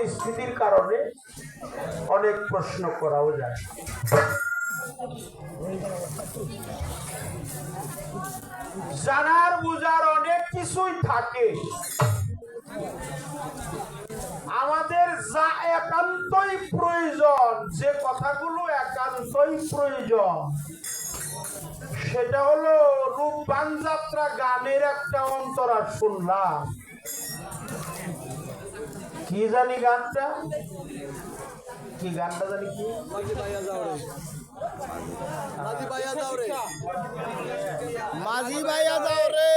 পরিস্থিতির কারণে অনেক প্রশ্ন করাও যায়। জানার বুঝার অনেক কিছুই থাকে, আমাদের যা একান্তই প্রয়োজন, যে কথাগুলো একান্তই প্রয়োজন, সেটা হলো রূপবান যাত্রা গানের একটা অন্তরা শুনলাম। কি জানি গানটা, কি গানটা জানি, কি মাঝি ভাইয়া যাও রে,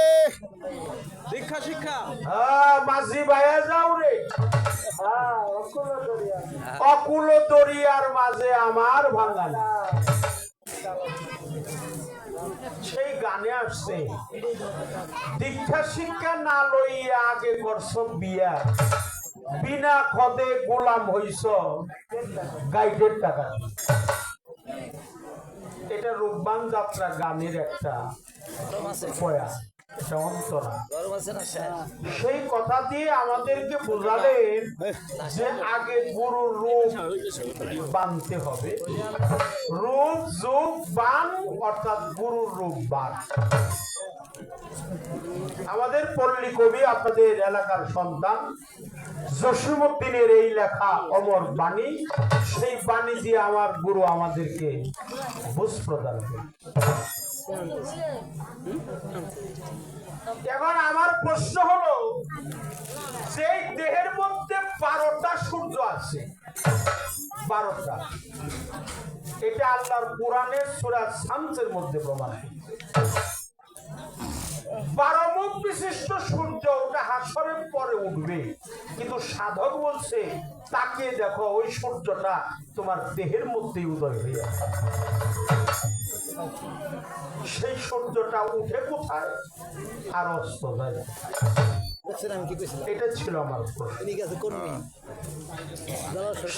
দীক্ষা শিক্ষা। হ্যাঁ, মাঝি ভাইয়া যাও রে, অকুল দরিয়ার মাঝে আমার ভাঙানা, সেই গানে আসছে দীক্ষা শিক্ষা না লইয়া আগে করছ বিয়া, বিনা খদে গোলাম হইছ গাইডের টাকা। এটা রূপবান যাত্রা গানের একটা প্রয়াস, এটা অন্তরা। সেই কথা দিয়ে আমাদেরকে বোঝালেন যে আগে গুরুর রূপ বানতে হবে, রূপ যোগ বান অর্থাৎ গুরুর রূপ বান। আমাদের পল্লী কবি, আপনাদের এলাকার সন্তান জসীমউদ্দিনের এই লেখা অমর বাণী, সেই বাণী দিয়ে আমার গুরু আমাদেরকে বুঝ প্রদান করে। এখন আমার প্রশ্ন হলো, যে দেহের মধ্যে 12টা সূর্য আছে, 12টা, এটা আল্লাহর কোরআনের সূরা শামসের মধ্যে প্রমাণ। 12 মুখ বিশিষ্ট সূর্য, ওটা হাসরের পরে উঠবে, কিন্তু সাধক বলছে তাকে দেখো, ওই সূর্যটা তোমার দেহের মধ্যে উদয় হয়ে আছে। সেই সূর্যটা উঠে কোথায় আর অস্ত যায়? এটা ছিল আমার প্রশ্ন।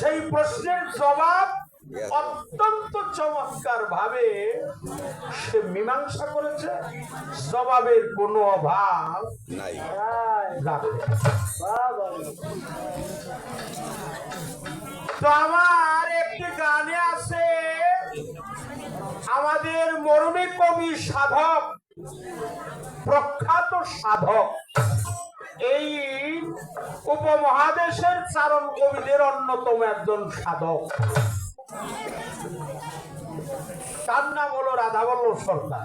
সেই প্রশ্নের জবাব অত্যন্ত চমৎকার ভাবে সে মীমাংসা করেছে, জবাবের কোনো অভাব নাই। তো আমার একটি গানে আছে, আমাদের মরমী কবি সাধক, প্রখ্যাত সাধক, এই উপমহাদেশের চারণ কবিদের অন্যতম একজন সাধক, তার নাম হলো রাধাবল্লভ সরকার।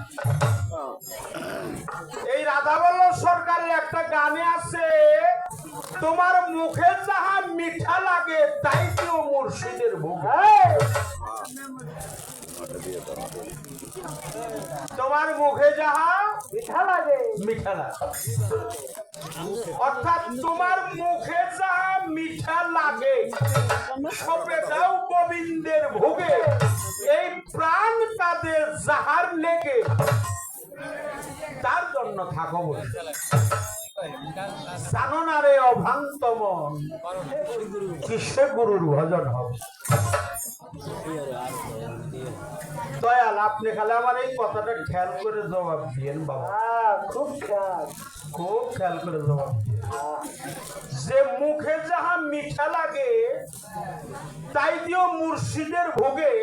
এই রাধাবল্লভ সরকারের একটা গানে আছে, তোমার মুখে যাহা মিঠা লাগে তাই কেউ মুর্শিদের ভোগ। তোমার মুখে যাহা মিঠা লাগে, মিঠা লাগে, অর্থাৎ তোমার মুখে যাহা মিঠা লাগে সবে দাও গোবিন্দের ভোগে, এই প্রাণ তাদের যাহার লেগে তার জন্য থাকো বলে। জানো না রে অভ্রান্ত মন, কিসে গুরুর ভজন হবে। দয়াল, আপনি খালি আমার এই কথাটা খেয়াল করে জবাব দিয়েন বাবা, খুব খেয়াল করে জবাব দিয়েন। যে মুখে যাহা মিঠা লাগে তাই দিও মুর্শিদের ভোগে,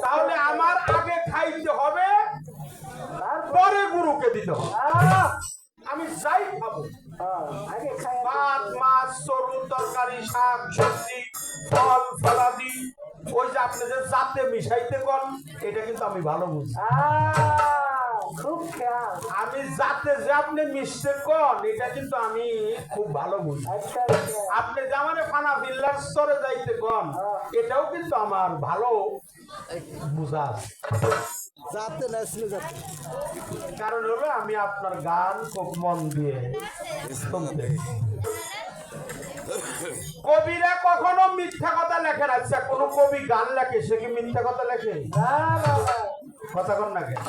তাহলে আমার আগে খাইতে হবে, পরে গুরুকে দিতে হবে। আমি যাই খাবো, ভাত মাছ তরু তরকারি শাক সবজি ফল ফলাদি, ওই যে আপনি যে জাতে মিশাইতে কন, এটা কিন্তু আমি ভালো বুঝি। খুব খেয়াল, আমি যাতে যে আপনি মিশতে কন, এটা কিন্তু আমি খুব ভালো বুঝি। আপনি যে আমার ফানা বিল্লার স্তরে যাইতে কন, এটাও কিন্তু আমার ভালো বুঝা আছে। কারণ হলো আমি আপনার গান খুব মন দিয়ে শুনতে। কবিরা কখনো মিথ্যা কথা লেখে না। আচ্ছা, কোন কবি গান লেখে, সে কি মিথ্যা কথা লেখে? কথা কন না কেন?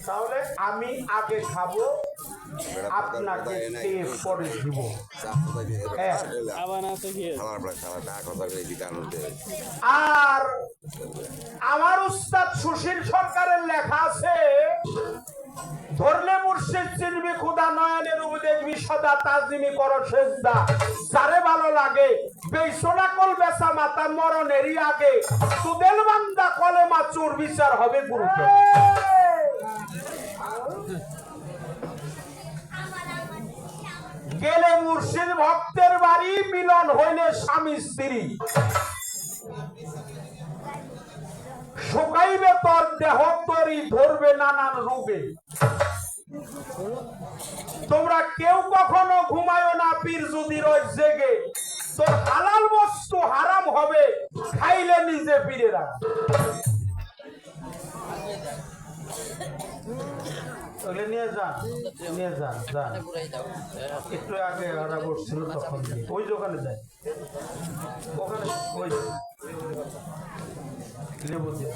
তাহলে আমি আগে খাবো, আপনাকে পরে দিব। আর আমার উস্তাদ সুশীল সরকারের লেখা আছে, ধরলে মুর্শিদ চিনবি খুদা, নয়নের রূপ দেখবি সদা, তাজিমি করো সেজদা, যারে ভালো লাগে বেসনা কল বেসা মাতা মরণেরই আগে সুদেল বান্দা কলেমা চোর বিচার হবে গুরুকে গেলে মুর্শিদ ভক্তের বাড়ি মিলন হইলে স্বামী স্ত্রী শুকাইবে তোর দেহ তরি ধরবে নানান রোগে তোমরা কেউ কখনো ঘুমায়ো না পীর যদি রয় জেগে তোর হালাল বস্তু হারাম হবে খাইলে নিজে পীরে রাখ নিয়ে যান যান একটু আগে ওরা বসছিল তখন ওই দোকানে যায় ওখানে ওই লেবু দিয়ে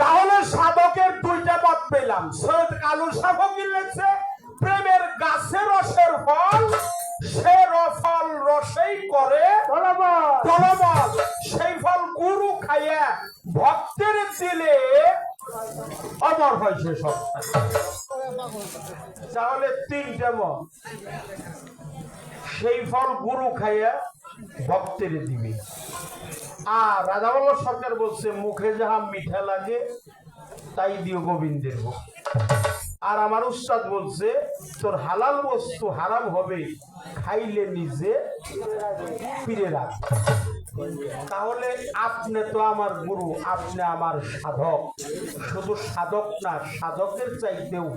তাহলে সাধকের দুইটা পথ পেলাম সৈয়দ কালু সাধক লিখছে প্রেমের গাছে রসের ফল সে ফল রসেই করে তলবল সেই ফল গুরু খাইয়া ভক্তের দিলে অমর হয় সে সব তাহলে তিনটা মত সেই ফল গুরু খাইয়া ভক্তের দিবে আর রাধাবল্লভ সরকার বলছে মুখে যাহা মিঠা লাগে তাই দিও গোবিন্দের ভোগ আর আমার উস্তাদ বলছে তোর হালাল বস্তু হারাম হবে খাইলে নিজে ফিরে রাখ তাহলে আপনি তো আমার গুরু আপনি আমার সাধক শুধু সাধক না সাধকের চাইতেও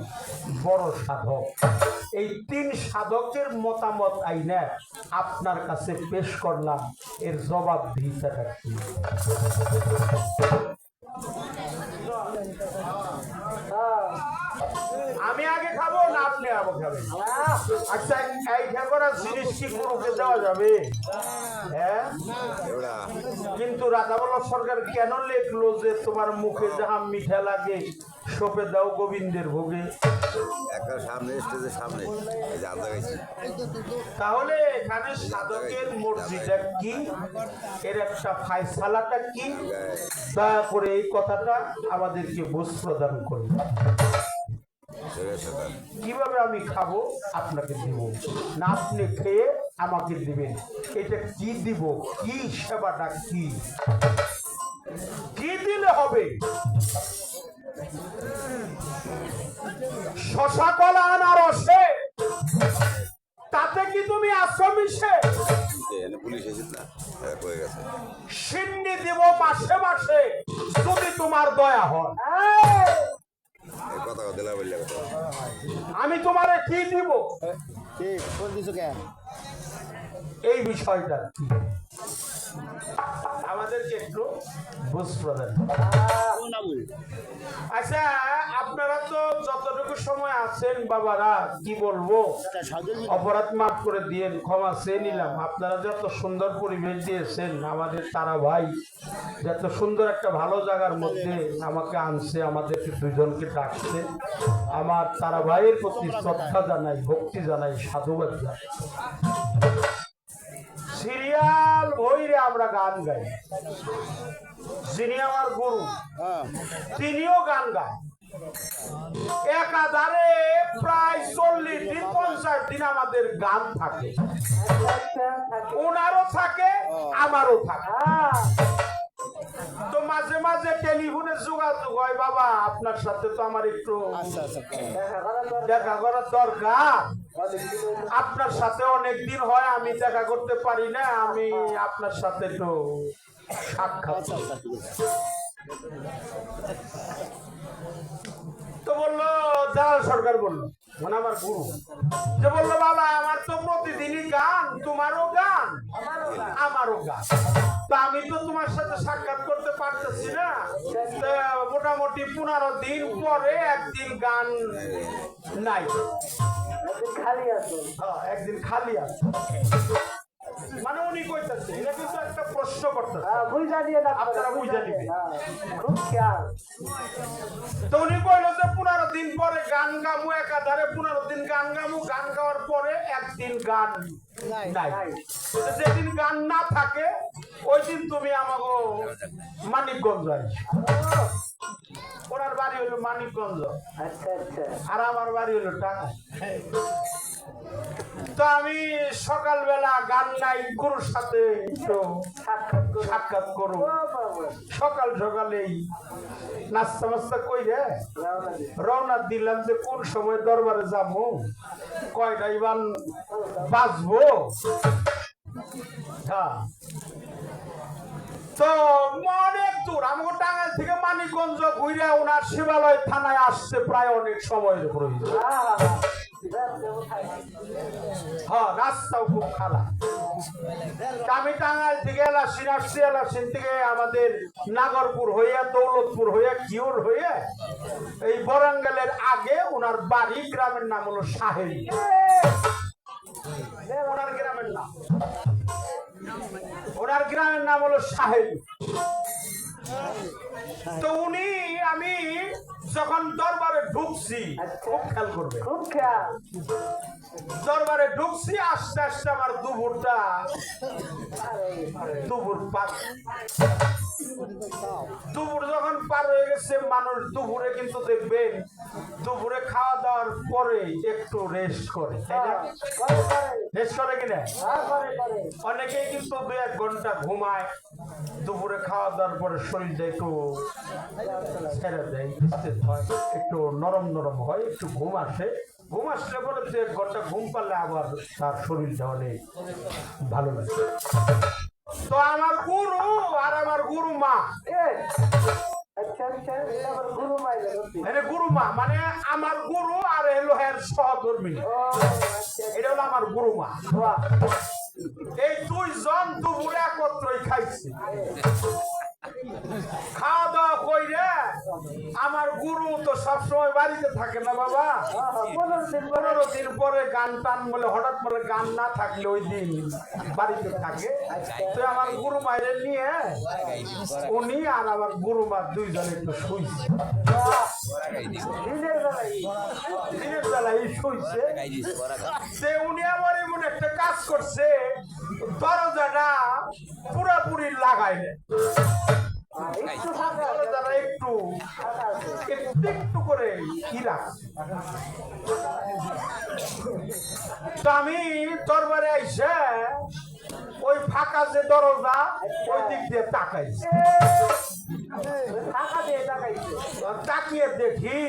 বড় সাধক এই তিন সাধকের মতামত আইনা আপনার কাছে পেশ করলাম এর জবাব দিতে কি আমি আগে খাবো না আপনি আগে খাবেন আচ্ছা এই খাবার জিনিস কি গুরুকে দেওয়া যাবে হ্যাঁ কিন্তু রাধাবল্লভ সরকার কেন লেখলো যে তোমার মুখে যাহা মিঠা লাগে সোপে দাও গোবিন্দের ভোগে তাহলে এখানে সাধকের মর্জিটা কি এর একটা ফায়সালাটা কি দয়া করে এই কথাটা আমাদেরকে বোঝ প্রদান করবে কিভাবে আমি খাবো আপনাকে দিব না আপনি খেয়ে আমাকে দিবেন এটা কি দিব কি সেবাটা কি কি দিলে হবে শশা কলা আনারসে তাতে কি তুমি আশ্রমিসে সিন্নি দিব মাসে মাসে যদি তোমার দয়া হয় আমি তোমারে কি দিব এই বিষয়টা কি আমাদেরকে একটু বুঝ প্রদান আচ্ছা আপনারা তো যতটুকু সময় আছেন বাবারা কি বলবো অপরাধ মাফ করে দিয়েন ক্ষমা চেয়ে নিলাম আপনারা যত সুন্দর পরিবেশ দিয়েছেন আমাদের তারা ভাই যত সুন্দর একটা ভালো জায়গার মধ্যে আমাকে আনছে আমাদেরকে দুজনকে ডাকছে আমার তারা ভাইয়ের প্রতি শ্রদ্ধা জানাই ভক্তি জানাই সাধুবাদ জানাই সিরিয়াল বইরে আমরা গান গাই যিনি আমার গুরু তিনিও গান গায় একাধারে প্রায় 40 দিন 50 দিন আমাদের গান থাকে ওনারও থাকে আমারও থাকে তো মাঝে মাঝে টেলিফোনে যোগাযোগ হয় বাবা আপনার সাথে তো আমার একটু দেখা করার দরকার আপনার সাথে অনেক দিন হয় আমি দেখা করতে পারি না আমি আপনার সাথে একটু সাক্ষাৎ তো বললো জালাল সরকার বললো মানে আমার গুরু যে বললো বাবা আমার তো প্রতিদিনই গান তোমারও গান আমারও গান তো আমি তো তোমার সাথে সাক্ষাৎ করতে পারতেছি না মোটামুটি 15 দিন পরে একদিন গান নাই খালি আছে একদিন খালি আছে মানে উনি কইতাছে এটা কিন্তু একটা প্রশ্ন করতেছে বুঝা দিয়ে না আপনারা বুঝা দিবেন খুব খেয়াল তো উনি কইলো যে 15 দিন পরে গান গামু একাধারে 15 দিন গান গামু গান গাওয়ার পরে একদিন গান নাই যেদিন গান না থাকে ওই দিন তুমি আমাকে মানিকগঞ্জ আইছো। ওনার বাড়ি হলো মানিকগঞ্জ, আচ্ছা আচ্ছা আর আমার বাড়ি হলো টাকা। তো আমি সকালবেলা গান গাই, গুরুর সাথে একটু সাক্ষাৎ করো। সকাল সকালেই নাস্তা মাস্তা কইরে রওনা দিলাম যে কোন সময় দরবারে যাবো, কয়টা ইবান বাজবো। হ্যাঁ, তো অনেক দূর আমাকে টাঙ্গাইল থেকে মানিকগঞ্জ ঘুরে ওনার শিবালয় থানায় আসছে প্রায় অনেক সময়ের প্রয়োজন। হ্যাঁ, রাস্তাও খুব খারাপ। আমি টাঙ্গাইল থেকে এলাসিন আসছি, এলাসিন থেকে আমাদের নাগরপুর হইয়া, দৌলতপুর হইয়া, কিওর হইয়া এই বরাঙ্গালের আগে ওনার বাড়ি, গ্রামের নাম হলো সাহেলি। ওনার গ্রামের নাম হলো সাহেলি। তো উনি, আমি যখন দরবারে ঢুকছি, খুব খেয়াল করবে, খুব খেয়াল। দরবারে ঢুকছি, আস্তে আস্তে আমার দুপুর যখন পার হয়ে গেছে, মানুষ দুপুরে কিন্তু দেখবেন দুপুরে খাওয়া দাওয়ার পরে একটু রেস্ট করে, তাই না? রেস্ট করে কিনা? অনেকেই কিন্তু 2-1 ঘন্টা ঘুমায়, দুপুরে খাওয়া দাওয়ার পরে শরীরটা একটু ছেড়ে দেয়, একটু নরম নরম হয়, একটু ঘুম আসে। ঘুম আসলে পরে 2-1 ঘন্টা ঘুম পারলে আবার তার শরীরটা অনেক ভালো লাগে। তো আমার গুরু আর আমার গুরু মা, গুরু মা মানে আমার গুরু আর এলো এর সহধর্মী, এটা হলো আমার গুরু মা। এই 2 জন দুপুরে একত্রই খাইছে। খাওয়া দাওয়া কইরে আমার গুরু তো সবসময় বাড়িতে থাকে না বাবা, 15 দিন পরে গান টান বলে, হঠাৎ করে গান না থাকলে ওই দিন বাড়িতে থাকে। তো আমার গুরু মায়ের নিয়ে উনি আর আমার গুরু মা 2 জন একটু শুইছে, দিনের বেলায় শুইছে। সে উনি আবার এমন একটা কাজ করছে, দরজাটা পুরাপুরি লাগাইলে, দরজাটা একটু একটু করে কি রাখছে। তো আমি দরবারে আইসে ওই ফাঁকা যে দরজা, ওই দিক দিয়ে তাকাইছি। তাকিয়ে দেখি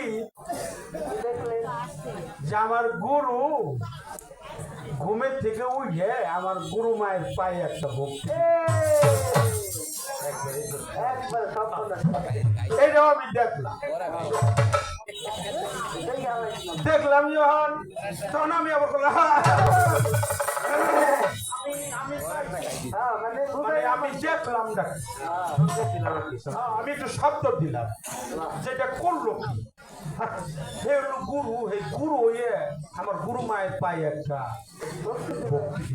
যে আমার গুরু ঘুমের থেকে উঠে আমার গুরু মায়ের পায়ে একটা ভক্তি। এইটাও আমি দেখলাম যখন, তখন আমি আবার বললাম, আমি দেখলাম, আমি একটু শব্দ দিলাম, যেটা করলো কি, হে হলো গুরু, হে গুরু হয়ে আমার গুরু মায়ের পায়ে একটা ভক্তি।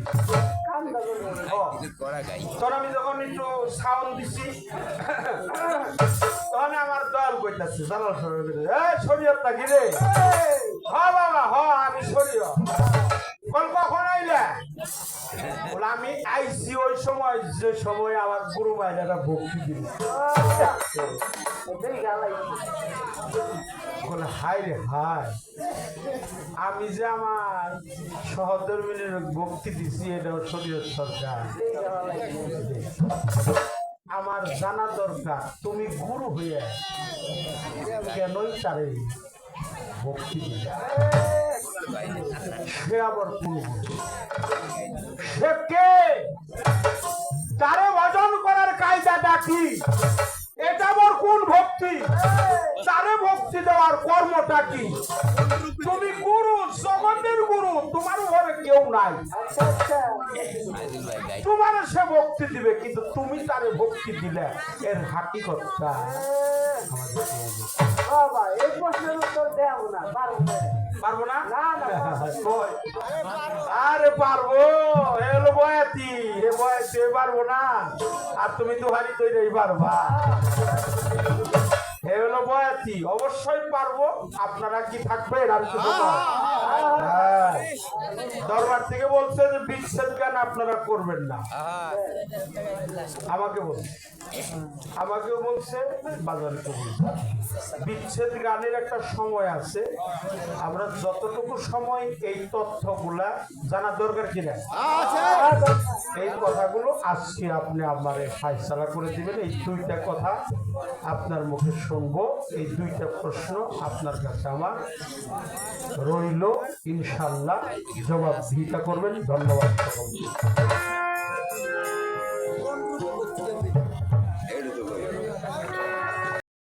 তখন আমি যখন একটু সাউন্ড দিছি, তখন আমার দয়াল কইতাছে, জানাল শরীয়ত নাকি রে? হ বাবা, হ আমি শরীয়ত। কখন আইলে? বলে আমি আইসি ওই সময়, যে সময় আমার গুরু মায়ের একটা ভক্তি দিল। বলে হাই রে হাই, আমি যে আমার সহধর্মিনীর ভক্তি দিছি, এটাও শরীয়ত সরকার। আমার জানা দরকার তুমি গুরু হইয়া কেনই তারে ভক্তি দিলে। সে আবার গুরু, সে কে? তারে ভজন করার কায়দাটা কি? এটা আমার কোন ভক্তি? তারে ভক্তি দেওয়ার কর্মটা কি? তুমি গুরু, জগতের গুরু, তোমার ঘরে কেউ নাই, তোমার সে ভক্তি দিবে, কিন্তু তুমি তারে ভক্তি দিলে এর হাকিকতটা এই প্রশ্নের উত্তর দেব না, পারবো না। আরে পারবো, এলো বয়াতি, এ বয়াতি পারবো না, আর তুমি দুহারি তৈরি পারবা। এ হলো বয়াতি, অবশ্যই পারবো। আপনারা কি থাকবেন? আর কিছু হ্যাঁ, দরবার থেকে বলছে যে বিচ্ছেদ গান আপনারা করবেন না। আমাকে বলছে, আমাকেও বলছে, বাজারকে বলছে বিচ্ছেদ গানের একটা সময় আছে। আমরা যতটুকু সময় এই তথ্যগুলা জানা দরকার কিনা এই কথাগুলো আজকে আপনি আমার ফায়সালা করে দিবেন। এই দুইটা কথা আপনার মুখে শুনবো, এই দুইটা প্রশ্ন আপনার কাছে আমার রইল, ইনশাল্লাহ জবাবদিহিতা করবেন। ধন্যবাদ সকলকে।